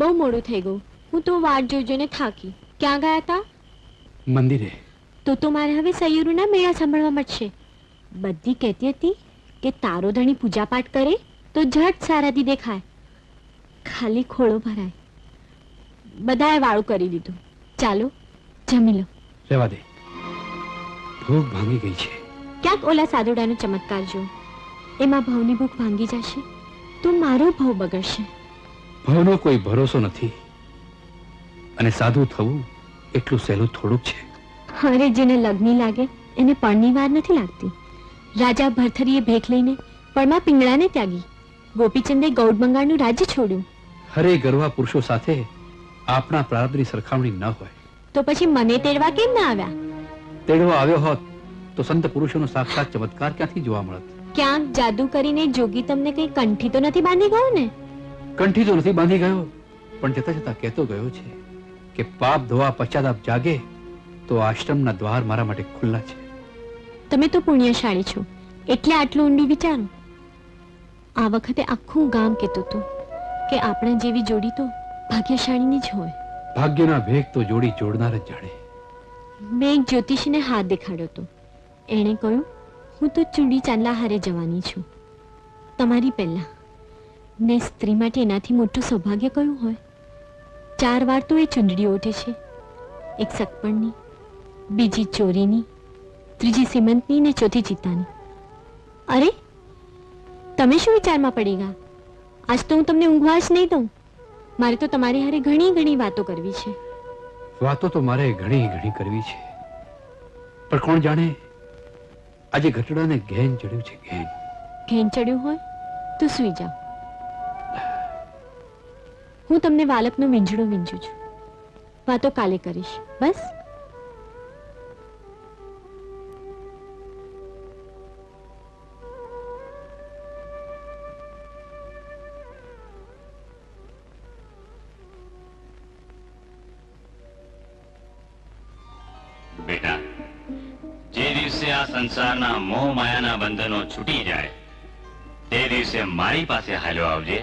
બહુ મોડું થઈ ગયું. હું તો વાટ જોઈને થાકી. ક્યાં ગયા હતા? મંદિરે. તો મારે હવે સૈયરુના મેળા સાંભળવા મળશે. બધી કહેતી હતી કે તારો ધણી પૂજા પાઠ કરે તો ઝટ સારાથી દેખાય, ખાલી ખોળો ભરાય. બધાએ વાળું કરી દીધું. ચાલો જમી લો. રહેવા દે, ભૂખ ભાંગી ગઈ છે. ક્યાંક ઓલા સાદુડાનો ચમત્કાર જો, એમાં ભવની ભૂખ ભાંગી જશે તો મારો ભવ બગડશે. ભવનો કોઈ ભરોસો નથી, અને સાધુ થવું એટલું સહેલું થોડુંક છે. અરે જેને લગ્ની લાગે એને પણની વાર નથી લાગતી. રાજા ભરથરીએ ભેખ લઈને પણમાં પિંગળાને ત્યાગી. ગોપીચંદે ગૌડ બંગાળનું રાજ્ય છોડ્યું. હરે ગરવા પુરુષો સાથે આપણા પ્રારબ્ધની સરખામણી ન હોય તો પછી મને તેડવા કેમ ના આવ્યા? તેડવા આવ્યો હોત તો સંત પુરુષોનો સાક્ષાત ચમત્કાર ક્યાંથી જોવા મળત? ક્યાંક જાદુ કરીને જોગી તમને કઈ કંઠી તો નથી બાંધી ગયો ને? કંઠી તો નથી બાંધી ગયો, પણ જતા જતા કહેતો ગયો છે કે પાપ ધોવા પશ્ચાતાપ જાગે તો આશ્રમના દ્વાર મારા માટે ખુલ્લા છે. તમે તો પુણ્યશાળી છો એટલે આટલું ઊંડું વિચારો. આ વખતે આખું ગામ કહેતું હતું કે આપણા જેવી જોડી તો ભાગ્યશાળીની જ હોય. ભાગ્યના ભેગ તો જોડી જોડનાર જ જાણે. મેં એક જ્યોતિષીને હાથ દેખાડ્યો હતો. એણે કહ્યું હું તો ચૂડી ચાંદલા હારે જવાની છું તમારી પહેલા. ને સ્ત્રી માટે એનાથી મોટું સૌભાગ્ય કયું હોય? 4 વાર તો એ ચૂંદડી ઓઢે છે. એક સગપણની, બીજી ચોરીની, ત્રીજી સિમંતની ને ચોથી ચિત્તાની. અરે તમે શું વિચારમાં પડી ગયા? આજ તો હું તમને ઊંઘવા જ નહીં દઉં. મારે તો તમારી હારે ઘણી ઘણી વાતો કરવી છે. વાતો તો મારે ઘણી ઘણી કરવી છે, પણ કોણ જાણે આજે ઘટડાને ઘેન ચડ્યું છે. ઘેન ચડ્યું હોય તો સૂઈ જાઓ. હું તમને વાલકનો વીંઝડો વીંઝું છું. વાતો કાલે કરીશ. બસ. બેટા, જે દિવસે આ સંસારના મોહ માયાના બંધનો છૂટી જાય તે દિવસે મારી પાસે હાલ્યો આવજે.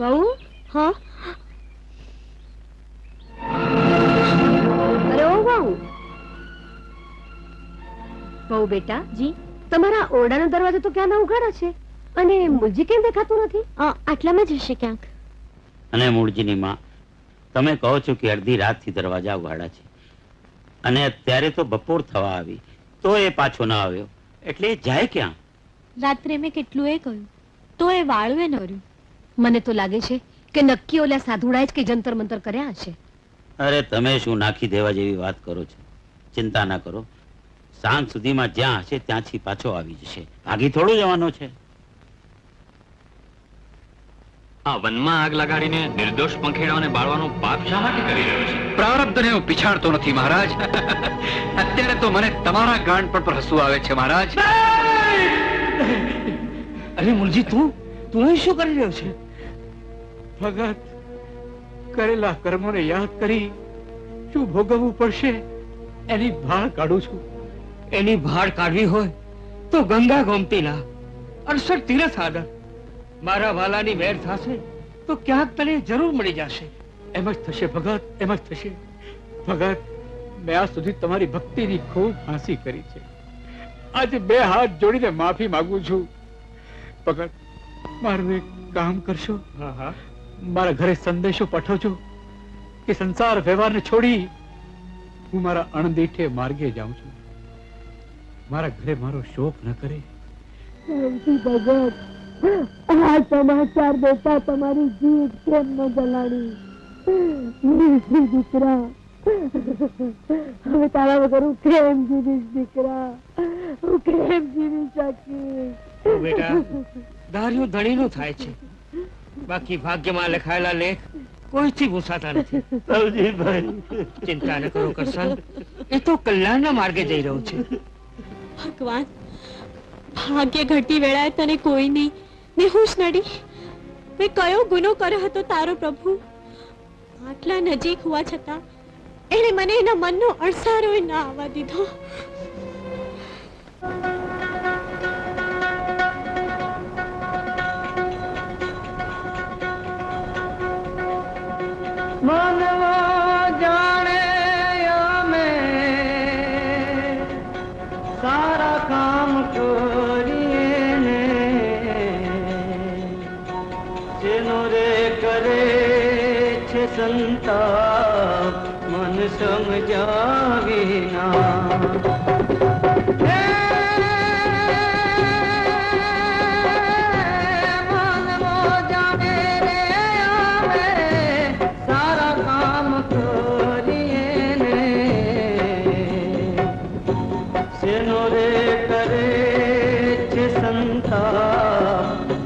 બહુ હા. અરે ઓ બહુ. બહુ બેટા, જી. તમારા ઓરડાનો દરવાજો તો ક્યાં ના ઉઘાડો છે અને મુરજી કેમ દેખાતું નથી? આટલામાં જ હશે ક્યાંક. અને મૂળજીની માં, તમે કહો છો કે અડધી રાતથી દરવાજા ઉઘાડા છે, અને અત્યારે તો બપોર થવા આવી તો એ પાછો ના આવ્યો, એટલે એ જાય ક્યાં? રાત્રે મેં કેટલું એ કહ્યું તો એ વાળું એ નર્યું. મને તો લાગે છે કે નક્કી ઓલા સાધુડાએ જ કે જંતર મંતર કર્યા હશે. અરે તમે શું નાખી દેવા જેવી વાત કરો છો? ચિંતા ના કરો, સાંજ સુધીમાં જ્યાં હશે ત્યાંથી પાછો આવી જશે. ભાગી થોડું જવાનો છે. આ વનમાં આગ લગાડીને નિર્દોષ પંખેડાઓને બાળવાનું પાપ શા માટે કરી રહ્યો છે? પ્રારબ્ધને હું પીછાડતો નથી મહારાજ. અત્યારે તો મને તમારા ગાંઠ પર હસવું આવે છે મહારાજ. અરે મુરજી, તું અહીં શું કરી રહ્યો છે? ભગત, કરેલા કર્મોને યાદ કરી શું ભોગવવું પડશે એની ભાળ કાઢું છું. એની ભાળ કાઢવી હોય તો ગંગા ગોમતીના 68 તીરથ આદર. મારા વાલાની મેર થશે તો ક્યાંક તને જરૂર મળી જશે. એમ જ થશે ભગત, એમ જ થશે. ભગત, મેં આજ સુધી તમારી ભક્તિની ખૂબ હાંસી કરી છે. આજે 2 હાથ જોડીને માફી માંગુ છું. ભગત, મારું એક કામ કરશો? હા હા. મારા ઘરે સંદેશો પઠવજો કે સંસાર વ્યવહારને છોડી હું મારા અણદીઠે માર્ગે જાઉં છું. મારા ઘરે મારો શોક ન કરે. ભગત, આ સમાચાર દેતા તમારી જીભ કેમ ન જલાડી? દીકરા, હવે તારા વગર હું કેમ જીવીશ? દીકરા, હું કેમ જીવી શકીશ? બેટા, ધાર્યું ધણીનું થાય છે, બાકી ભાગ્યમાં લખાયેલા લેખ કોઈથી ભૂસાતા નથી. ચિંતા ન કરો કરશન, એ તો કલ્યાણના માર્ગે જઈ રહ્યો છે. ભગવાન, ભાગ્ય ઘટી વેળાએ તને કોઈ નહીં ને હું જ નડી. મેં કયો ગુનો કર્યો હતો તારો પ્રભુ? આટલા નજીક હોવા છતાં એને મને એના મનનો અણસારો ના આવવા દીધો. માનવો જાણે અમે સારા કામ કરીએ ને જેનો રે કરે છે સંતાપ મન સમજાવી ના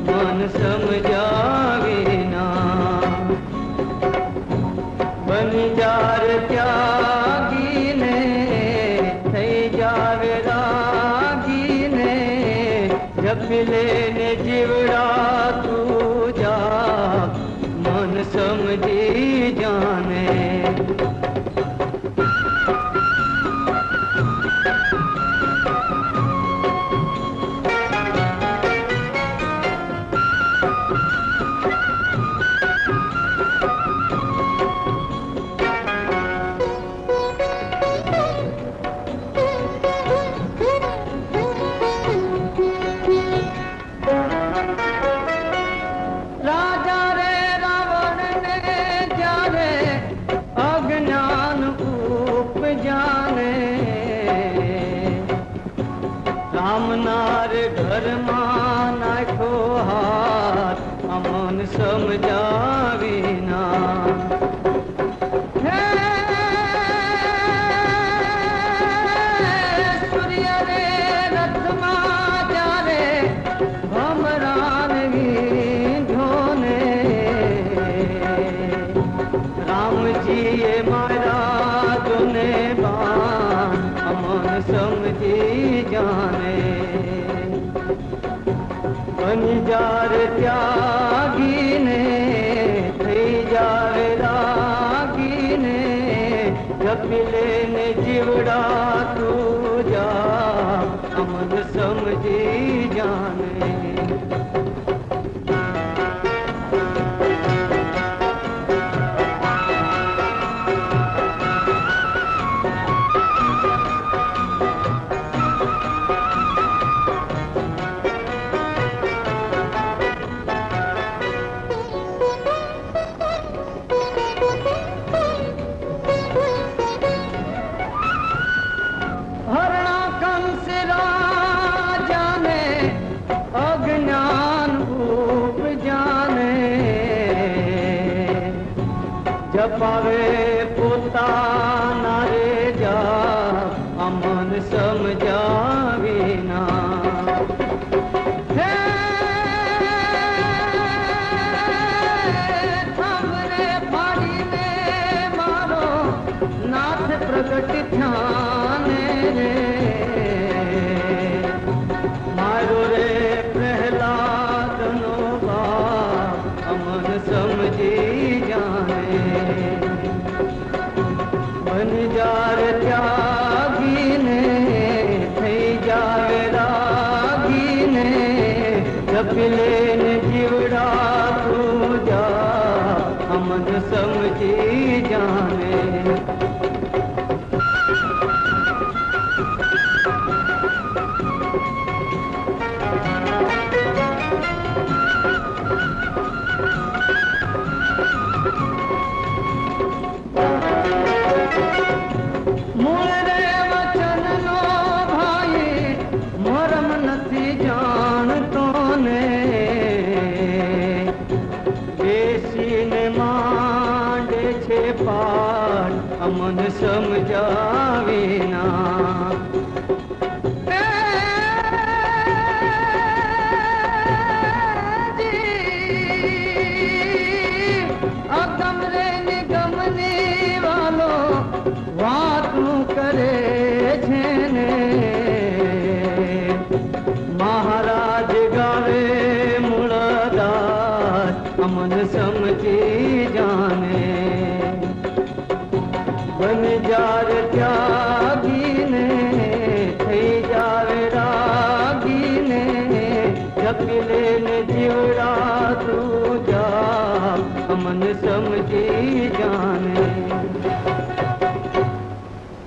મન સમજાવી ના બની જાર ત્યાગીને થઈ જાવે રાગીને જપલે ને જીવડા તું જા મન સમજી જાને ઘરમાં નાખો હાથ અમન સમજાવી ના સૂર્ય રે રથમાં જ્યારે ભમરાન વીંધો ને રામજીએ મારા જોને બાણ અમન સમજી જાને બની જાર ત્યાગીને થઈ જાવે રાગીને જપલે ને જીવડા તું જા અમન સમજી જાને જપાવે પોતાના રે જા અમન સમજાવી ના હે થાંભલે ફાડીને મારો નાથ પ્રગટ થયાને રે મારો રે પ્રહલાદનો બાપ અમન સમજી જાને બની જાર ત્યાગીને થઈ જાવે રાગીને જપલે ને જીવડા તું જા અમન સમજી જાને અમન સમજાવી ના અગમ રે નિગમની વાલો વાતું કરે છે ને મહારાજ ગાવે મૂળદાસ અમન સમજી જાને બન જાર ત્યાગીને થઈ જાવે રાગીને જપલે ને જીવડા તું જા અમન સમજી જાને